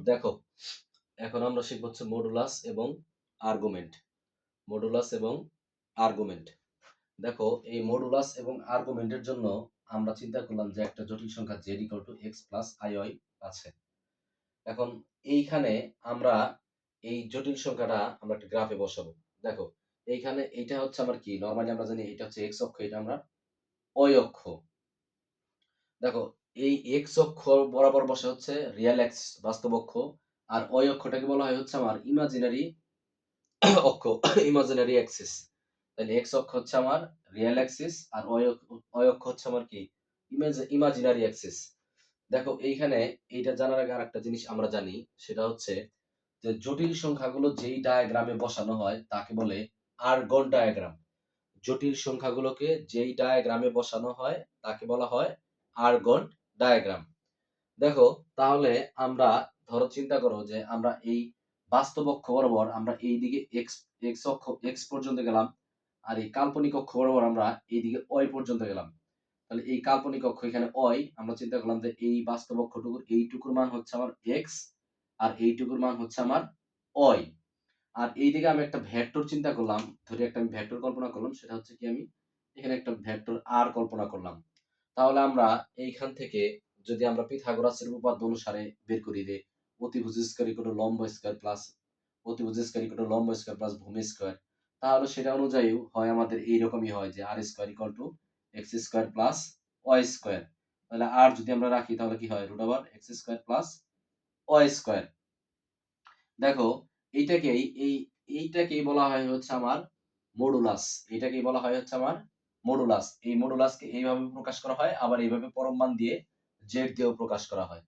দেখো, এখন আমরা শিখব হচ্ছে মডুলাস এবং আর্গুমেন্ট। মডুলাস এবং আর্গুমেন্ট। দেখো, এই মডুলাস এবং আর্গুমেন্টের জন্য আমরা চিন্তা করলাম যে একটা জটিল সংখ্যা z x iy আছে। এখন এইখানে আমরা এই জটিল সংখ্যাটা আমরা একটা গ্রাফে বসাবো। দেখো, এইখানে এইটা হচ্ছে আমার কি, নরমালি আমরা জানি এটা হচ্ছে x অক্ষ, এটা আমরা y অক্ষ। দেখো, এই x অক্ষ বরাবর বসে হচ্ছে রিয়াল এক্স, বাস্তব অক্ষ। আর y অক্ষটাকে বলা হয় হচ্ছে আমার ইমাজিনারি অক্ষ, ইমাজিনারি অ্যাক্সিস। তাহলে এক্স অক্ষ হচ্ছে আমার রিয়েল অ্যাক্সিস, আর ওয়াই অক্ষ হচ্ছে আমার কি, ইমাজিনারি অ্যাক্সিস। দেখো, এইখানে এইটা জানার আগে আরেকটা জিনিস আমরা জানি, সেটা হচ্ছে যে জটিল সংখ্যাগুলো যেই ডায়াগ্রামে বসানো হয় তাকে বলে আর্গন ডায়াগ্রাম। জটিল সংখ্যাগুলোকে যেই ডায়াগ্রামে বসানো হয় তাকে বলা হয় আর্গন ডায়াগ্রাম। দেখো, তাহলে আমরা ধরো চিন্তা করো যে আমরা এই বাস্তব অক্ষ বরাবর আমরা এইদিকে এক্স এক্স অক্ষ এক্স পর্যন্ত গেলাম, আর এই কাল্পনিক অক্ষ বরাবর আমরা এইদিকে ওয়াই পর্যন্ত গেলাম। তাহলে এই কাল্পনিক অক্ষ এখানে ওয়াই, আমরা চিন্তা করলাম যে এই বাস্তব অক্ষটুকুর এইটুকুর মান হচ্ছে আমার এক্স, আর এইটুকুর মান হচ্ছে আমার ওয়াই। আর এইদিকে আমি একটা ভেক্টর চিন্তা করলাম, ধরে একটা আমি ভেক্টর কল্পনা করলাম, সেটা হচ্ছে কি, আমি এখানে একটা ভেক্টর আর কল্পনা করলাম। তাহলে আমরা এইখান থেকে যদি আমরা পিথাগোরাসের উপপাদ্য অনুসারে বের করি যে অতিভুজ স্কয়ার ইকুয়াল টু লম্ব স্কয়ার প্লাস অতিভুজ স্কয়ার ইকুয়াল টু লম্ব স্কয়ার প্লাস ভূমি স্কয়ার, তাহলে সেটা অনুযায়ী হয় আমাদের এইরকমই হয় যে আর square equal to X square plus Y square. তাহলে আর যদি আমরা রাখি তাহলে কি হয়, root over x square plus Y square. দেখো, এইটাকেই এইটাকেই বলা হয় হচ্ছে আমার মডুলাস। এটাকেই বলা হয় হচ্ছে আমার মডুলাস। এই মডুলাসকে এইভাবে প্রকাশ করা হয়, আবার এইভাবে পরম মান দিয়ে জেড দিয়েও প্রকাশ করা হয়।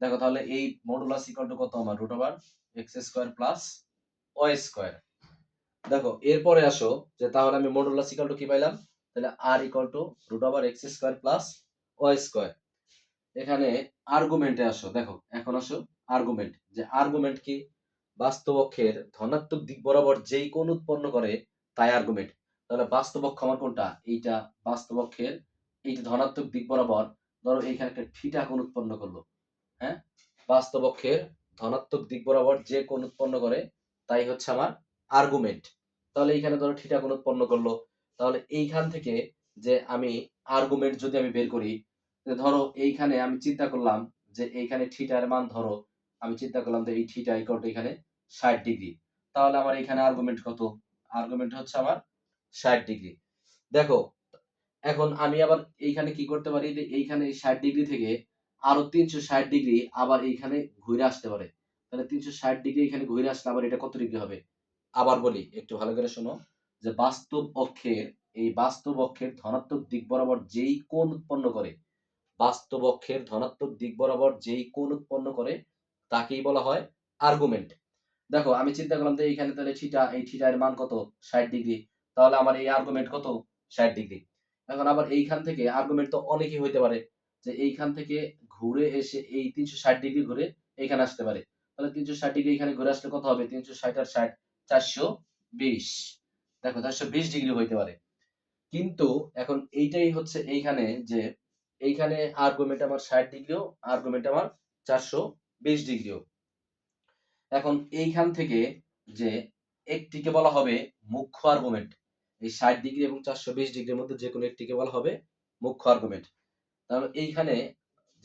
দেখো, তাহলে এই মডুলাস ইকুয়াল টু কত, আমার root over x square plus Y square. দেখো, এরপরে আসো যে তাহলে আমি মডুলাস ইকুয়াল টু কি পাইলাম, তাহলে আর equal to root over x square plus Y square. এখানে আর্গুমেন্টে আসো। দেখো, এখন আসো আর্গুমেন্ট, যে আর্গুমেন্ট কি, বাস্তব অক্ষের ধনাত্মক দিক বরাবর যেই কোণ উৎপন্ন করে তাই আর্গুমেন্ট। তাহলে বাস্তব অক্ষ আমার কোনটা, এইটা বাস্তব অক্ষের, এইটা ধনাত্মক দিক বরাবর, ধরো এইখানে একটা থিটা কোণ উৎপন্ন করলো। হ্যাঁ, বাস্তব অক্ষের ধনাত্মক দিক বরাবর যে কোণ উৎপন্ন করে তাই হচ্ছে আমার আর্গুমেন্ট। তাহলে এইখানে ধরো থিটা কোণ উৎপন্ন করলো, তাহলে এইখান থেকে যে আমি আর্গুমেন্ট যদি আমি বের করি, যে ধরো এইখানে আমি চিন্তা করলাম যে এইখানে থিটার মান, ধরো আমি চিন্তা করলাম যে এই থিটা ইকুয়াল টু এখানে ৬০ ডিগ্রি। তাহলে আমার এখানে আর্গুমেন্ট কত, আর্গুমেন্ট হচ্ছে আমার ৬০ ডিগ্রি। দেখো, এখন আমি আবার এইখানে কি করতে পারি, যে এইখানে ৬০ ডিগ্রি থেকে আরো ৩৬০ ডিগ্রি আবার এইখানে ঘুরে আসতে পারে। তাহলে ৩৬০ ডিগ্রি এখানে ঘুরে আসলে আবার এটা কত ডিগ্রি হবে? আবার বলি, একটু ভালো করে শোনো, যে বাস্তব অক্ষের, এই বাস্তব অক্ষের ধনাত্মক দিক বরাবর যেই কোণ উৎপন্ন করে, বাস্তব অক্ষের ধনাত্মক দিক বরাবর যেই কোণ উৎপন্ন করে তাকেই বলা হয় আর্গুমেন্ট। দেখো, আমি চিন্তা করলাম যে এইখানে তাহলে থিটা, এই থিটা এর মান কত, ৬০ ডিগ্রি। তাহলে আমার এই আর্গুমেন্ট কত, ৬০ ডিগ্রি। এখন আবার এইখান থেকে আর্গুমেন্ট তো অনেকই হইতে পারে, যে এইখান থেকে ঘুরে এসে এই ৩৬০ ডিগ্রি ঘুরে এইখানে আসতে পারে। তাহলে ৩৬০ ডিগ্রি এখানে ঘুরে আসলে কত হবে, ৩৬০ আর ৬০ ৪২০। দেখো, ৪২০ ডিগ্রি হইতে পারে। কিন্তু এখন এইটাই হচ্ছে এইখানে, যে এইখানে আর্গুমেন্ট আমার ৬০ ডিগ্রিও, আর্গুমেন্ট আমার ৪২০ ডিগ্রিও। এখন এইখান থেকে যে একটিকে বলা হবে মুখ্য আর্গুমেন্ট। এই ৬০ ডিগ্রি এবং ৪২০ ডিগ্রির মধ্যে যেকোনো একটিকে বলা হবে মুখ্য আর্গুমেন্ট। তাহলে এইখানে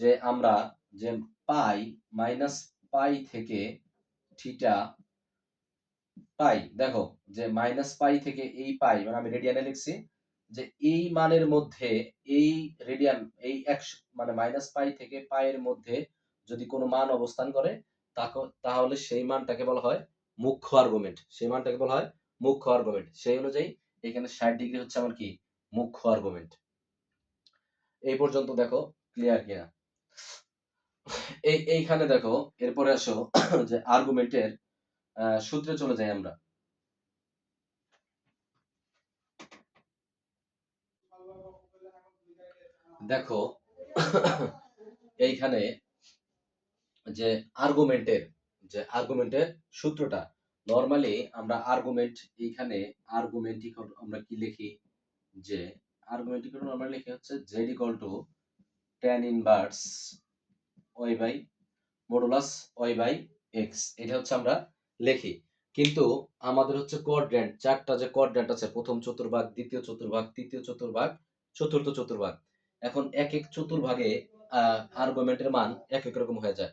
যে আমরা যে পাই, মাইনাস পাই থেকে থিটা পাই, দেখো যে মাইনাস পাই থেকে এই পাই, মানে আমি রেডিয়ানে লিখছি, যে এই মানের মধ্যে এই রেডিয়ান, এই মানে মাইনাস পাই থেকে পাই এর মধ্যে যদি কোনো মান অবস্থান করে তাহলে সেই মানটাকে বলা হয় মুখ্য আর্গুমেন্ট। সেই মানটাকে বলা হয় মুখ্য আর্গুমেন্ট। সেই অনুযায়ী এখানে ৬০ ডিগ্রি হচ্ছে আমার কি, মুখ্য আর্গুমেন্ট। এই পর্যন্ত দেখো ক্লিয়ার কিনা? এইখানে দেখো, এরপরে আসো যে আর্গুমেন্টের সূত্রে চলে যাই আমরা। দেখো, এইখানে যে আর্গুমেন্টের, সূত্রটা, নরমালি আমরা আর্গুমেন্ট, এইখানে আর্গুমেন্ট ইকুয়াল টু আমরা কি লিখি, যে আর্গুমেন্ট ইকুয়াল টু নরমালি লিখি হচ্ছে z equal to tan inverse y by modulus y by x, এটা হচ্ছে আমরা লিখি। কিন্তু আমাদের হচ্ছে কোয়াড্র্যান্ট, চারটা যে কোয়াড্র্যান্ট আছে, প্রথম চতুর্ভাগ, দ্বিতীয় চতুর্ভাগ, তৃতীয় চতুর্ভাগ, চতুর্থ চতুর্ভাগ। এখন এক এক চতুর্ভাগে আর্গুমেন্টের মান এক এক রকম হয়ে যায়।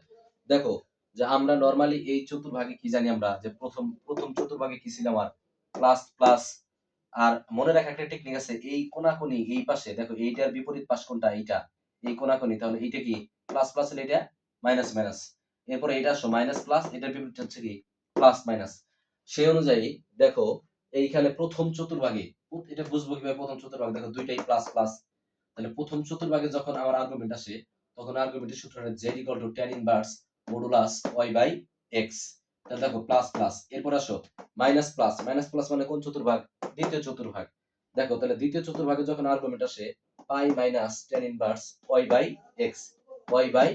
দেখো যে আমরা নরমালি এই চতুর্ভাগে কি জানি আমরা, যে প্রথম প্রথম চতুর্ভাগে কি ছিল আমার, প্লাস প্লাস। আর মনে রাখার একটা টেকনিক আছে, এই কোনাকুনি এই পাশে দেখো, এইটার বিপরীত পাশ কোনটা, এইটা, এই কোনাকুনি, তাহলে এইটা কি প্লাস প্লাস হলে এটা মাইনাস মাইনাস। এরপরে এটা আসো মাইনাস প্লাস, এটার বিপরীত হচ্ছে কি প্লাস মাইনাস। সেই অনুযায়ী দেখো এইখানে প্রথম চতুর্ভাগে, এটা বুঝবো কিভাবে, প্রথম চতুর্ভাগ দেখো দুইটাই প্লাস প্লাস। তাহলে প্রথম চতুর্ভাগে যখন আমার আর্গুমেন্ট আসে, তখন আর্গুমেন্টের সূত্রটা z = tan inverse modulus y by x। তাহলে দেখো প্লাস প্লাস, এরপর আসো মাইনাস প্লাস, মাইনাস প্লাস মানে কোন চতুর্ভাগ, দ্বিতীয় চতুর্ভাগ। দেখো তাহলে দ্বিতীয় চতুর্ভাগে যখন আর্গুমেন্ট আসে pi minus tan inverse y by x, y by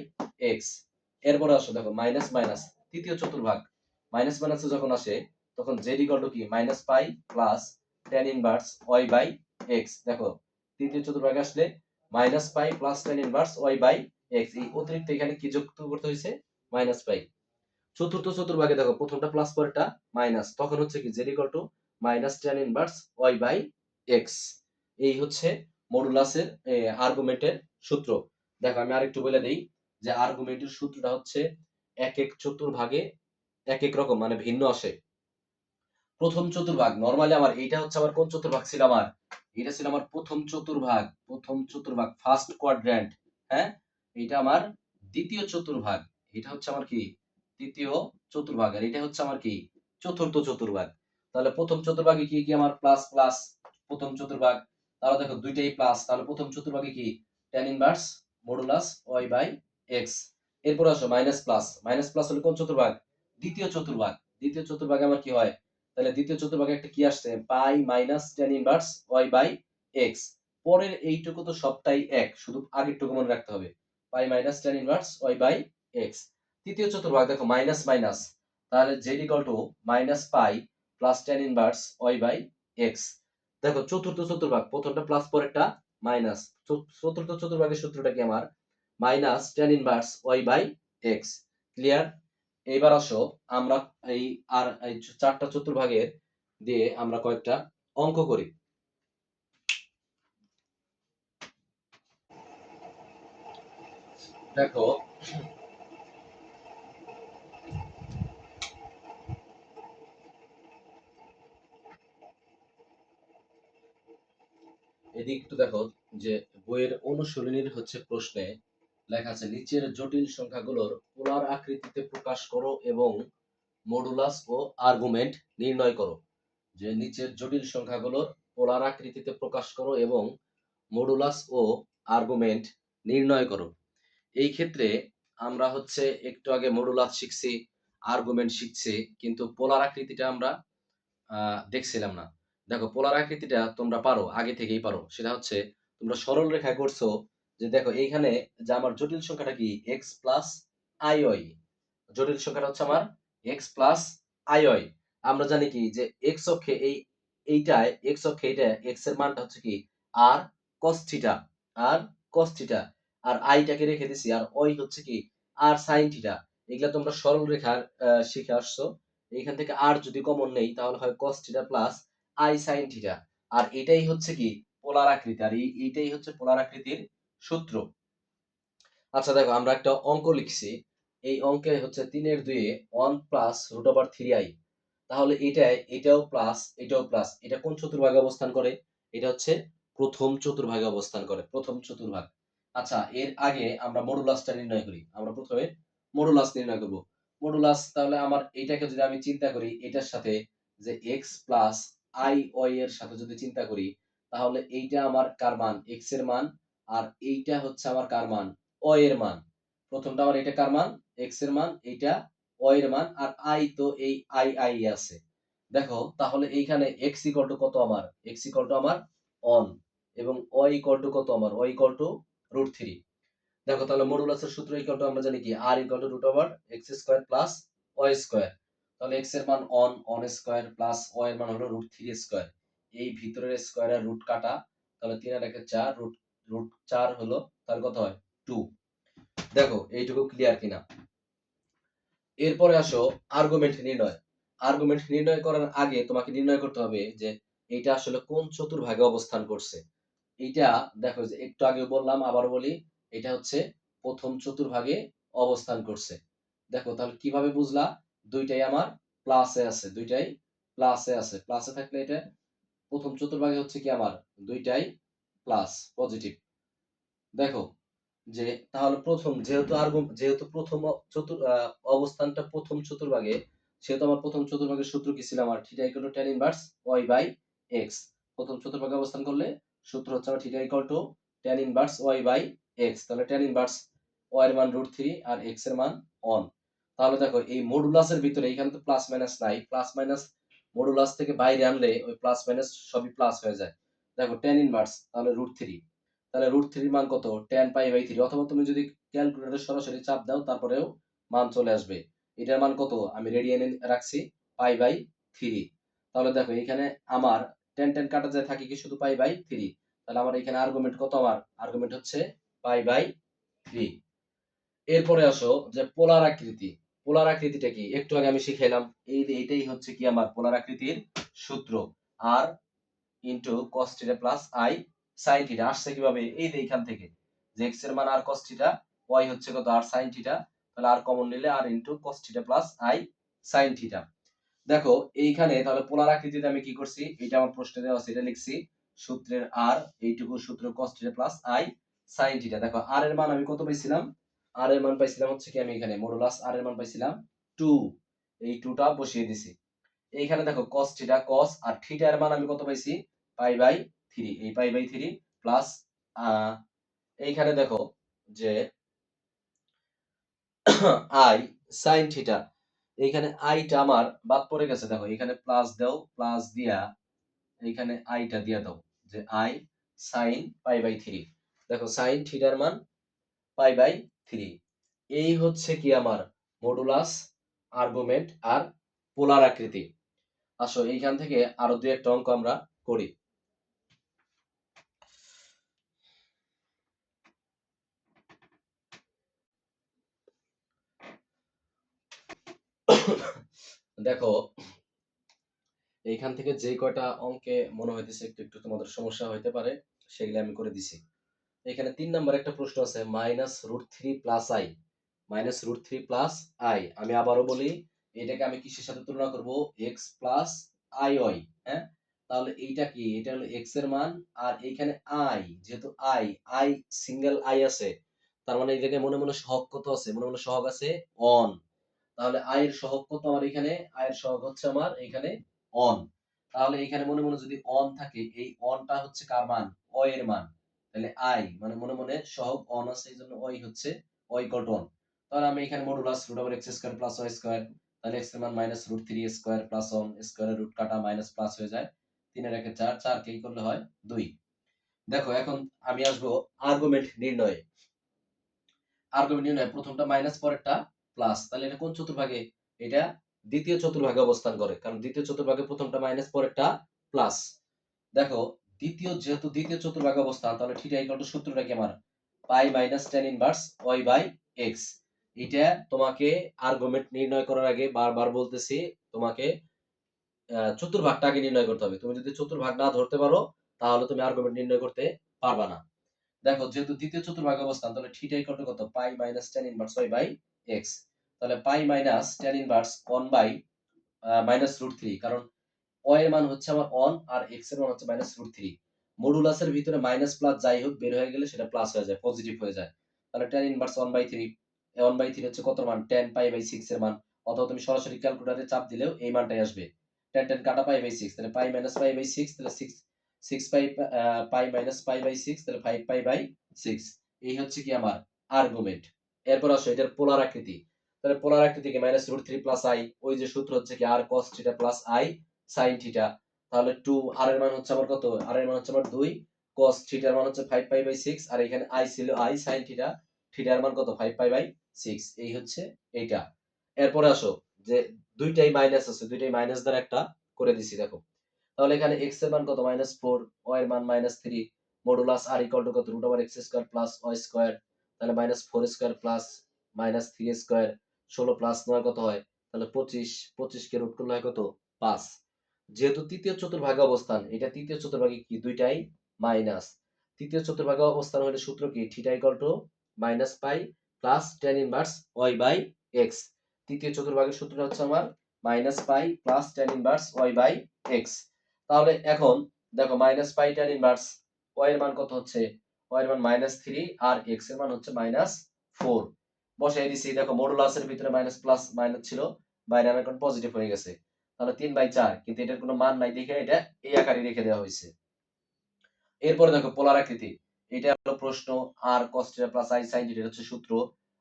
x। এরপর আসো দেখো মাইনাস মাইনাস, তৃতীয় চতুর্ভাগ, মাইনাস মাইনাস যখন আসে তখন z = কি minus pi plus tan inverse y by x। দেখো তৃতীয় চতুর্ভাগে আসলে minus pi plus tan inverse y by x, এই অতিরিক্ত এখানে কি যুক্ত করতে হয়েছে, মাইনাস পাই। চতুর্থ চতুর্ভাগে দেখো প্রথমটা প্লাস পরেরটা মাইনাস, তখন হচ্ছে কি z = minus tan inverse y by x। এই হচ্ছে মডুলাসের আর্গুমেন্টের সূত্র। দেখো আমি আরেকটু বলে দেই যে আর্গুমেন্টের সূত্রটা হচ্ছে এক এক চতুর্ভাগে এক এক রকম, মানে ভিন্ন আসে। প্রথম চতুর্ভাগ নরমালি আমার এইটা হচ্ছে আমার কোন চতুর্ভাগ ছিল আমার, এটা ছিল আমার প্রথম চতুর্ভাগ, প্রথম চতুর্ভাগ ফার্স্ট কোয়াড্র্যান্ট। হ্যাঁ, এটা আমার দ্বিতীয় চতুর্ভাগ, এটা হচ্ছে আমার কি তৃতীয় চতুর্ভাগ, আর এটা হচ্ছে আমার কি চতুর্থ চতুর্ভাগ। তাহলে প্রথম চতুর্ভাগে কি কি আমার প্লাস প্লাস, প্রথম চতুর্ভাগ, তাহলে দেখো দুইটাই প্লাস, তাহলে প্রথম চতুর্ভাগে কি tan inverse modulus y by x। এরপর আসো মাইনাস প্লাস, মাইনাস প্লাস হলে কোন চতুর্ভাগ, দ্বিতীয় চতুর্ভাগ, দ্বিতীয় চতুর্ভাগে আমার কি হয়, তাহলে দ্বিতীয় চতুর্ভাগে একটা কি আসছে, pi minus tan inverse y by x। পরের এইটুকু তো সবটাই এক, শুধু আগেরটুকু মনে রাখতে হবে, pi minus tan inverse y by x। তৃতীয় চতুর্ভাগ দেখো মাইনাস মাইনাস, তাহলে z = minus pi plus tan inverse y by x। দেখো চতুর্থ চতুর্ভাগ, প্রথমটা প্লাস পরেরটা মাইনাস। চতুর্থ চতুর্ভাগের সূত্রটা কি আমার, minus tan inverse y by x। Clear? এইবার আসো আমরা এই এই চারটা চতুর্ভাগের দিয়ে আমরা কয়েকটা অঙ্ক করি। দেখো এদিকে একটু দেখো, যে বইয়ের অনুশীলনীর হচ্ছে প্রশ্নে লেখা আছে নিচের জটিল সংখ্যাগুলোর পোলার আকৃতিতে প্রকাশ করো এবং মডুলাস ও আর্গুমেন্ট নির্ণয় করো। যে নিচের জটিল সংখ্যাগুলোর পোলার আকৃতিতে প্রকাশ করো এবং মডুলাস ও আর্গুমেন্ট নির্ণয় করো। এই ক্ষেত্রে আমরা হচ্ছে একটু আগে মডুলাস শিখছি, আর্গুমেন্ট শিখছি, কিন্তু পোলার আকৃতিটা আমরা দেখছিলাম না। দেখো পোলার আকৃতিটা তোমরা পারো, আগে থেকেই পারো। সেটা হচ্ছে তোমরা সরল রেখায় করছো, যে দেখো এইখানে যে আমার জটিল সংখ্যাটা কি x প্লাস আই, জটিল সংখ্যাটা হচ্ছে আমার x প্লাস আই। আমরা জানি কি যে x অক্ষে এইটায় x অক্ষে এটা x এর মানটা হচ্ছে কি আর cos থিটা, আর cos থিটা, আর আইটাকে রেখে দিছি, আর ওই হচ্ছে কি আর sin থিটা। এগুলা তোমরা সরল রেখার শিখে আসছো। এইখান থেকে আর যদি কমন নেই তাহলে হয় cos theta plus i sin theta. আর এটাই হচ্ছে কি পোলার আকৃতি, আর এইটাই হচ্ছে পোলার আকৃতির সূত্র। আচ্ছা দেখো আমরা একটা অঙ্ক লিখছি, এই অঙ্কে হচ্ছে 3/2 1 প্লাস রুট ওভার 3i। তাহলে এটাও প্লাস এটাও প্লাস, এটা কোন চতুর্ভাগে অবস্থান করে, এটা হচ্ছে প্রথম চতুর্ভাগে অবস্থান করে, প্রথম চতুর্ভাগ। আচ্ছা এর আগে আমরা মডুলাসটা নির্ণয় করি, আমরা প্রথমে মডুলাস নির্ণয় করব। মডুলাস, তাহলে আমার এইটাকে যদি আমি চিন্তা করি এটার সাথে, যে x প্লাস আই ওয়াই এর সাথে যদি চিন্তা করি, তাহলে এইটা আমার কার মান, x এর মান, আর এইটা হচ্ছে আমার কার মান, o এর মান। প্রথমটা আমার এটা কার মান, x এর মান, এইটা o এর মান, আর i তো এই আই আছে। দেখো তাহলে এইখানে x ইকুয়াল টু কত আমার, x ইকুয়াল টু আমার 1, এবং o ইকুয়াল টু কত আমার, o ইকুয়াল টু √3। দেখো তাহলে মডুলাসের সূত্র ইকুয়াল টু আমরা জানি কি r equal to x square plus y square. তাহলে x এর মান 1 স্কয়ার প্লাস y এর মান হলো √3 স্কয়ার। এই ভিতরের স্কয়ারের রুট কাটা, তাহলে 3 আর 1 4, √4 হলো, তার কত হয় 2। দেখো এইটুকু ক্লিয়ার কিনা। এরপরে আসো আর্গুমেন্ট নির্ণয়। আর্গুমেন্ট নির্ণয় করার আগে তোমাকে নির্ণয় করতে হবে যে এইটা আসলে কোন চতুর্ভাগে অবস্থান করছে। এইটা দেখো যে একটু আগে বললাম, আবার বলি, এটা হচ্ছে প্রথম চতুর্ভাগে অবস্থান করছে। দেখো তাহলে কিভাবে বুঝলা? দুইটাই আমার প্লাসে আছে, দুইটাই প্লাসে আছে। প্লাসে থাকলে এটা প্রথম চতুর্ভাগে হচ্ছে কি আমার দুইটাই প্লাস, পজিটিভ। দেখো যে তাহলে প্রথম যেহেতু প্রথম অবস্থানটা প্রথম চতুর্ভাগে, সেহেতু আমার প্রথম চতুর্ভাগের সূত্র কি ছিল? আমার theta equal to tan inverse y by x। প্রথম চতুর্ভাগে অবস্থান করলে সূত্র হচ্ছে আমার theta equal to tan inverse y by x। তাহলে tan ইনভার্স y এর মান √3 আর x এর মান 1। তাহলে দেখো এই মডুলাসের ভিতরে এখানে তো প্লাস মাইনাস নাই, প্লাস মাইনাস মডুলাস থেকে বাইরে আনলে ওই প্লাস মাইনাস সবই প্লাস হয়ে যায়। দেখো tan ইনভার্স তাহলে √3, তাহলে √3 মান কত? tan pi by 3। অথবা তুমি যদি ক্যালকুলেটরে সরাসরি চাপ দাও তারপরেও মান চলে আসবে। এটার মান কত? আমি রেডিয়ানে রাখছি পাই বাই 3। তাহলে দেখো এখানে আমার tan tan কাটা যায়, থাকে কি শুধু পাই বাই 3। তাহলে আমার এখানে আর্গুমেন্ট কত? আমার আর্গুমেন্ট হচ্ছে পাই বাই 3। এরপরে আসো যে পোলার আকৃতি। পোলার আকৃতিটা কি? একটু আগে আমি শিখাইলাম। এইটাই হচ্ছে কি আমার পোলার আকৃতির সূত্র। আর into cos theta plus i sin theta আসছে কিভাবে? এই যে এইখান থেকে যে x এর মান আর cos থিটা, y হচ্ছে কত? আর sin থিটা। তাহলে আর কমন নিলে আর into cos theta plus i sin theta. দেখো এইখানে তাহলে পোলার আকৃতিতে আমি কি করছি? এটা আমার প্রশ্নে দেওয়া আছে, এটা লিখছি সূত্রের আর এইটুকু সূত্র cos theta plus i sin theta. দেখো আর এর মান আমি কত পাইছিলাম? আর এর মান পাইছিলাম হচ্ছে কি, আমি এখানে মডুলাস আর এর মান পাইছিলাম 2। এই 2টা বসিয়ে দিছি। এইখানে দেখো cos থিটা cos আর থিটা এর মান আমি কত পাইছি? Pi by 3। এই পাই বাই 3 প্লাস এইখানে দেখো যে আই sin থিটা, এইখানে আইটা আমার বাদ পড়ে গেছে। দেখো এখানে প্লাস দাও, প্লাস দিয়া এইখানে আইটা দিয়া দাও যে আই sin পাই বাই 3। দেখো sin থিটার মান পাই বাই 3। এই হচ্ছে কি আমার মডুলাস, আর্গুমেন্ট আর পোলার আকৃতি। আসো এইখান থেকে আরো দুই একটা অঙ্ক আমরা করি। দেখো এইখান থেকে যে কয়টা অঙ্কে মনে হইতেছে একটু একটু তোমাদের সমস্যা হইতে পারে, সেগুলো আমি করে দিছি। এখানে 3 নাম্বার একটা প্রশ্ন আছে, -√3 প্লাস আই। -√3 প্লাস আই, আমি আবারও বলি, এটাকে আমি কিসের সাথে তুলনা করব? x plus i y. হ্যাঁ, তাহলে এইটা কি? এটা হলো x এর মান। আর এইখানে আই, যেহেতু আই আই সিঙ্গেল আই আছে, তার মানে এই জায়গায় মনে মনে সহগ কত আছে? মনে মনে সহগ আছে অন। তাহলে আয়ের সহগ কত আমার এখানে? আয়ের সহগ হচ্ছে আমার এখানে অন। তাহলে এখানে মনে মনে যদি অন থাকে, এই অনটা হচ্ছে কার মান? অ এর মান। তাহলে আই মানে মনে মনে সহগ অন আছে, এই জন্য ওই হচ্ছে ওই ইকুয়াল টু অন। তাহলে আমি এখানে modulus root over x square plus Y square, তাহলে এক্স এর মান -√3 স্কয়ার প্লাস অন স্কয়ারের রুট কাটা মাইনাস প্লাস হয়ে যায়। 3 এর একে 4, 4 কে ই করলে হয় 2। দেখো এখন আমি আসবো আর্গুমেন্ট নির্ণয়ে। আর্গুমেন্ট নির্ণয়, প্রথমটা মাইনাস পরেরটা প্লাস। তাহলে এটা কোন চতুর্ভাগে? এটা দ্বিতীয় চতুর্ভাগে অবস্থান করে, কারণ দ্বিতীয় চতুর্ভাগে প্রথমটা মাইনাস পরেরটা প্লাস। দেখো যেহেতু দ্বিতীয় চতুর্ভাগে অবস্থান, তাহলে থিটা ইকুয়াল টু সূত্রটা কি আমার? Pi minus tan inverse y by x। এটা তোমাকে আর্গুমেন্ট নির্ণয় করার আগে বারবার বলতেছি, তোমাকে চতুর্ভাগটা আগে নির্ণয় করতে হবে। তুমি যদি চতুর্ভাগ না ধরতে পারো, তাহলে তুমি আর্গুমেন্ট নির্ণয় করতে পারবা না। দেখো যেহেতু দ্বিতীয় চতুর্ভাগে অবস্থান, তাহলে থিটা ইকুয়াল টু কত? Pi minus tan inverse y by x। তাহলে pi minus tan inverse 1 by -√3, কারণ y এর মান হচ্ছে আমার 1 আর x এর মান হচ্ছে -√3। মডুলাসের ভিতরে মাইনাস প্লাস যাই হোক বের হয়ে গেলে সেটা প্লাস হয়ে যায়, পজিটিভ হয়ে যায়। তাহলে tan ইনভার্স 1/3, 1/3 হচ্ছে কত মান? tan পাই বাই 6 এর মান। অথবা তুমি সরাসরি ক্যালকুলেটরে চাপ দিলেও এই মানটাই আসবে। tan tan কাটা পাই বাই 6, তাহলে পাই মাইনাস পাই বাই 6, তাহলে 6 পাই পাই মাইনাস পাই বাই 6, তাহলে 5 পাই বাই 6। এই হচ্ছে কি আমার আর্গুমেন্ট। এরপর আসো এটার পোলার আকৃতি। তাহলে পোলার আকৃতিকে -√3 প্লাস আই, ওই যে সূত্র হচ্ছে কি আর cos theta plus i sin theta. তাহলে 2 আর এর মান হচ্ছে আমার কত? আর এর মান হচ্ছে আমার 2, cos থিটার মান হচ্ছে 5 পাই বাই 6, আর এখানে i ছিল i sin থিটা, থিটার মান কত? 5 পাই বাই 6। এই হচ্ছে এইটা। এরপরে আসো যে দুইটাই মাইনাস আছে, দুইটাই মাইনাস দ্বারা একটা করে দিছি। দেখো তাহলে এখানে x এর মান কত? -4, y এর মান -3, মডুলাস r ইকুয়াল টু কত? √x square plus y square. তাহলে -4 স্কয়ার প্লাস -3 স্কয়ার। 16 প্লাস 9 কত হয়? তাহলে 25, 25 কে রুট করলে হয় কত? 5। যেহেতু তৃতীয় চতুর্ভাগে অবস্থান, এটা তৃতীয় চতুর্ভাগে কি দুইটাই মাইনাস। তৃতীয় চতুর্ভাগে অবস্থান হলে সূত্র কি? Theta equal to minus pi plus tan inverse y by x. তৃতীয় চতুর্ভাগের সূত্রটা হচ্ছে আমার minus pi plus tan inverse y by x. তাহলে এখন দেখো minus pi tan inverse y এর মান কত হচ্ছে? y এর মান -3 আর x এর মান হচ্ছে -4। বসাই দিছি, দেখো মডুলাসের ভিতরে মাইনাস প্লাস মাইনাস ছিল, বাইরে আমার এখন পজিটিভ হয়ে গেছে। তাহলে 3/4, কিন্তু এটার কোনো মান নাই দেখে এটা এই আকারে রেখে দেওয়া হয়েছে। এরপরে দেখো পোলার আকৃতি, এটা হলো প্রশ্ন। আর cos θ প্লাস i sin θ এটা হচ্ছে সূত্র।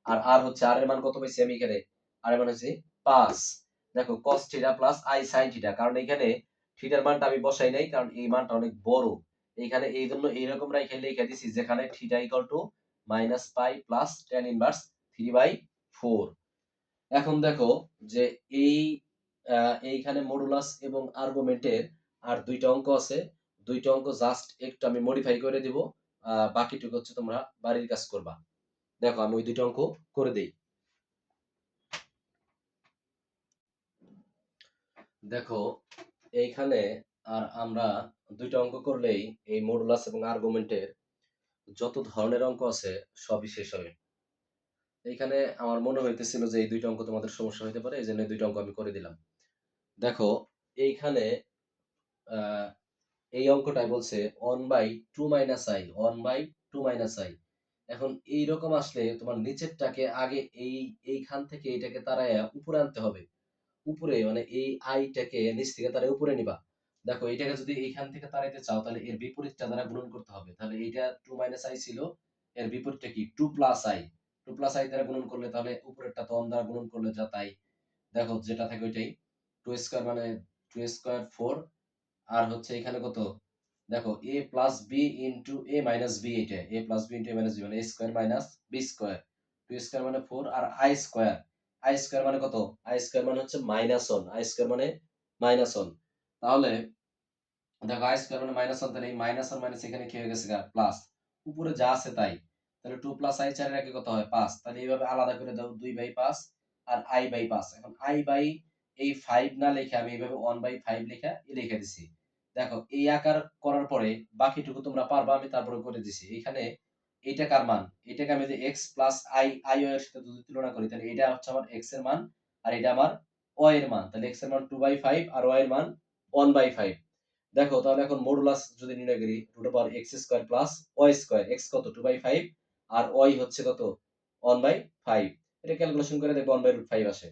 আর আর হচ্ছে আর এর মান কত পাইছি আমি এখানে? আর এর মান হচ্ছে 5। দেখো cos θ প্লাস i sin θ, কারণ এখানে থিটার মানটা আমি বসাই নাই, কারণ এই মানটা অনেক বড়। এইখানে এই জন্য এইরকম রাইখে লিখে দিছি, যেখানে θ equal to -pi plus tan inverse 3/4। এখন দেখো যে এই এইখানে মডুলাস এবং আর্গুমেন্টের আর দুইটা অঙ্ক আছে। দুইটা অঙ্ক জাস্ট একটু আমি মডিফাই করে দিব। বাকিটুকু হচ্ছে তোমরা বাড়ির কাজ করবা। দেখো আমি ওই দুইটা অঙ্ক করে দেই। দেখো এইখানে আর আমরা দুইটা অঙ্ক করলেই এই মডুলাস এবং আর্গুমেন্টের যত ধরনের অঙ্ক আছে সবই শেষ হবে। এইখানে আমার মনে হইতেছিল যে এই দুইটা অঙ্ক তোমাদের সমস্যা হইতে পারে, এই জন্য এই দুইটা অঙ্ক আমি করে দিলাম। দেখো এইখানে আহ এই অঙ্কটায় বলছে 1/2 - i। এখন এইরকম আসলে তোমার নিচেরটাকে আগে এইখান থেকে এটাকে তাড়াইয়া উপরে আনতে হবে। উপরে মানে এই আইটাকে নিচ থেকে তাড়াই উপরে নিবা। দেখো এটাকে যদি এইখান থেকে তাড়াইতে চাও তাহলে এর বিপরীতটা দ্বারা গুণন করতে হবে। তাহলে এইটা 2 - i ছিল, এর বিপরীতটা কি 2 + i। 2 + i দ্বারা গুণন করলে তাহলে উপরেরটা তো 1 দ্বারা গুণন করলে যা তাই। দেখো যেটা থাকে ওইটাই। 2 স্কয়ার মানে 2 স্কয়ার 4। আর হচ্ছে এখানে কত? দেখো a plus B into A minus B, এটা a plus B into A minus B মানে a square minus B square. 2 square মানে 4 আর i স্কয়ার। i স্কয়ার মানে কত? i স্কয়ার মানে হচ্ছে -1। i স্কয়ার মানে -1। তাহলে দেখো i স্কয়ার মানে -1, তাহলে এই মাইনাস আর মাইনাস এখানে কি হয়ে গেছে গা? প্লাস। উপরে যা আছে তাই। তাহলে 2 + i 4 এর আগে কত হয়? 5। তাহলে এইভাবে আলাদা করে দাও 2/5 আর i/5। এখন i বাই এই 5 না লিখে আমি এইভাবে 1/5 লিখা লিখে দিছি। দেখো এই আকার করার পরে বাকিটুকু তোমরা পারবা, আমি তারপরে করে দিছি। এখানে এইটা কার মান? এটাকে আমি যদি x প্লাস i এর সাথে যদি তুলনা করি তাহলে এটা হচ্ছে আমার x এর মান আর এটা আমার y এর মান। তাহলে x এর মান 2/5 আর y এর মান 1/5। দেখো তাহলে এখন মডুলাস যদি নির্ণয় করি √x² প্লাস y²। x কত? 2/5 আর y হচ্ছে কত? 1/5। এটা ক্যালকুলেশন করে দেখবো 1/5 আসে।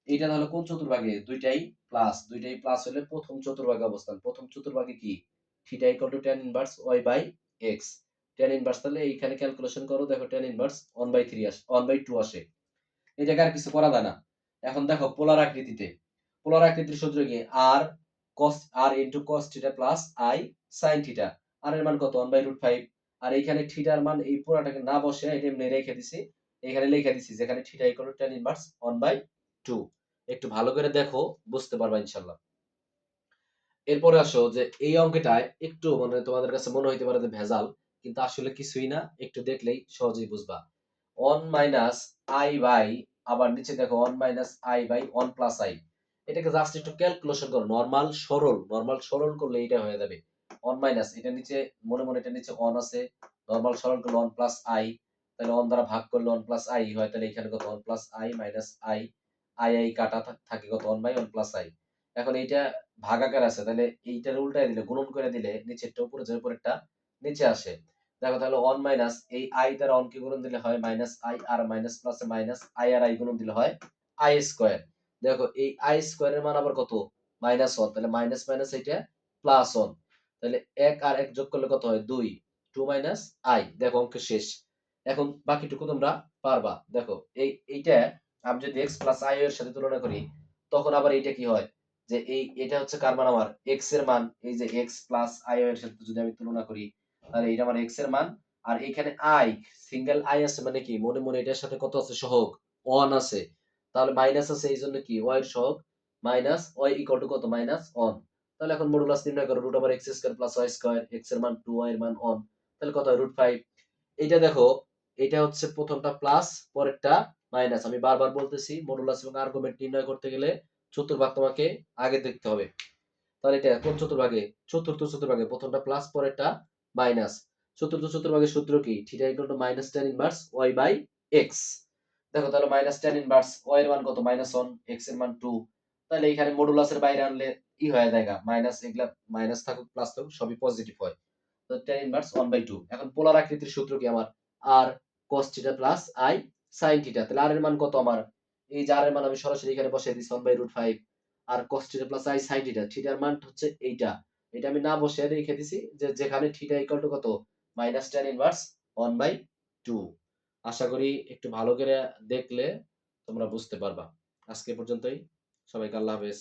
এইটা তাহলে কোন চতুর্ভাগে? দুইটাই প্লাস। দুইটাই প্লাস হলে প্রথম চতুর্ভাগে অবস্থান। প্রথম চতুর্ভাগে কি? θ = tan inverse y by x। tan inverse তাহলে এইখানে ক্যালকুলেশন করো, দেখো tan ইনভার্স 1/3 আসে, 1/2 আসে। এই জায়গায় আর কিছু করা যায় না। এখন দেখো পোলার আকৃতিতে। পোলার আকৃতির সূত্র কি? r into cos θ plus i sin θ। আর এর মান কত? 1/5। আর এইখানে থিটার মান এই পুরাটাকে না বসে এটা এমনি রেখে দিছি। এখানে লিখে দিছি যেখানে θ = tan ইনভার্স 1/2। একটু ভালো করে দেখো, বুঝতে পারবা ইনশাআল্লাহ। এরপরে আসো যে এই অঙ্কটায় একটু মানে তোমাদের কাছে মনে হইতে পারে যে ভেজাল, কিন্তু আসলে কিছুই না, একটু দেখলেই সহজেই বুঝবা। 1 - i বাই, আবার নিচে দেখো 1 - i বাই 1 + i। এটাকে জাস্ট একটু ক্যালকুলেশন করো, নরমাল সরল করলে এটা হয়ে যাবে। 1 এটা নিচে মনে মনে এটা নিচে 1 আছে, নরমাল সরল করলে 1 + i, তাহলে 1 দ্বারা ভাগ করলে 1 + i হয়, তাহলে এখানে কত? 1 + i মাইনাস i কাটা থাকে কত? 1/1 + i। এখন এইটা ভাগাকার আছে, তাহলে এইটার উল্টায় দিলে গুণন করে দিলে নিচেরটা উপরে যায়, উপরেরটা নিচে আসে। দেখো তাহলে 1 মাইনাস এই i দ্বারা 1 কে গুণন দিলে হয় -i আর মাইনাস প্লাসে মাইনাস i আর i গুণন দিলে হয় i স্কয়ার। দেখো এই i স্কয়ার এর মান আবার কত? -1। তাহলে মাইনাস মাইনাস এটা +1। তাহলে 1 আর 1 যোগ করলে কত হয়? 2। 2 - i। দেখো অঙ্ক শেষ। এখন বাকিটুকু তোমরা পারবা। দেখো এইটা আমি যদি x প্লাস i এর সাথে তুলনা করি তখন আবার এইটা কি হয়? যে এটা হচ্ছে কার মান? আমার x এর মান। এই যে x প্লাস i এর সাথে যদি আমি তুলনা করি তাহলে এটা আমার x এর মান। আর এখানে i, সিঙ্গেল i আছে মানে কি? মনে মনে এটার সাথে কত আছে সহগ? 1 আছে। তাহলে মাইনাস আছে এইজন্য কি? y এর সহগ মাইনাস y ইকুয়াল টু কত? -1। তাহলে এখন মডুলাস নির্ণয় করো √x² প্লাস y²। x এর মান 2, y এর মান 1। তাহলে কত হয়? √5। এইটা দেখো, এটা হচ্ছে প্রথমটা প্লাস, পরেরটা মাইনাস, আমি বারবার বলতেছি মডুলাস এবং আর্গুমেন্ট নির্ণয় করতে গেলে চতুর্ভাগ তোমাকে আগে দেখতে হবে। তাহলে এটা কোন চতুর্ভাগে? চতুর্থ চতুর্ভাগে প্রথমটা প্লাস পরেরটা মাইনাস। চতুর্থ চতুর্ভাগের সূত্র কি? Theta equal to minus tan inverse y by X. দেখো তাহলে মাইনাস tan ইনভার্স y এর মান কত? -1, x এর মান 2। তাহলে এখানে মডুলাসের বাইরে আনলে ই হয়ে যায়গা, মাইনাস, এগুলা মাইনাস থাকুক প্লাস থাকুক সবই পজিটিভ হয়। তো tan ইনভার্স 1/2। এখন পোলার আকৃতির সূত্র কি আমার? r cos theta plus i sin theta. তাহলে r এর মান কত আমার? এই যে r এর মান আমি সরাসরি এখানে বসাই দিছি 1/√5। আর cos theta plus i sin theta. থিটার মান হচ্ছে এইটা। এটা আমি না বসিয়ে রেখে দিছি যে যেখানে থিটা ইকুয়াল টু কত? Minus tan inverse 1/2। আশা করি একটু ভালো করে দেখলে তোমরা বুঝতে পারবা। আজকে এ পর্যন্তই। সবাইকে আল্লাহ হাফেজ।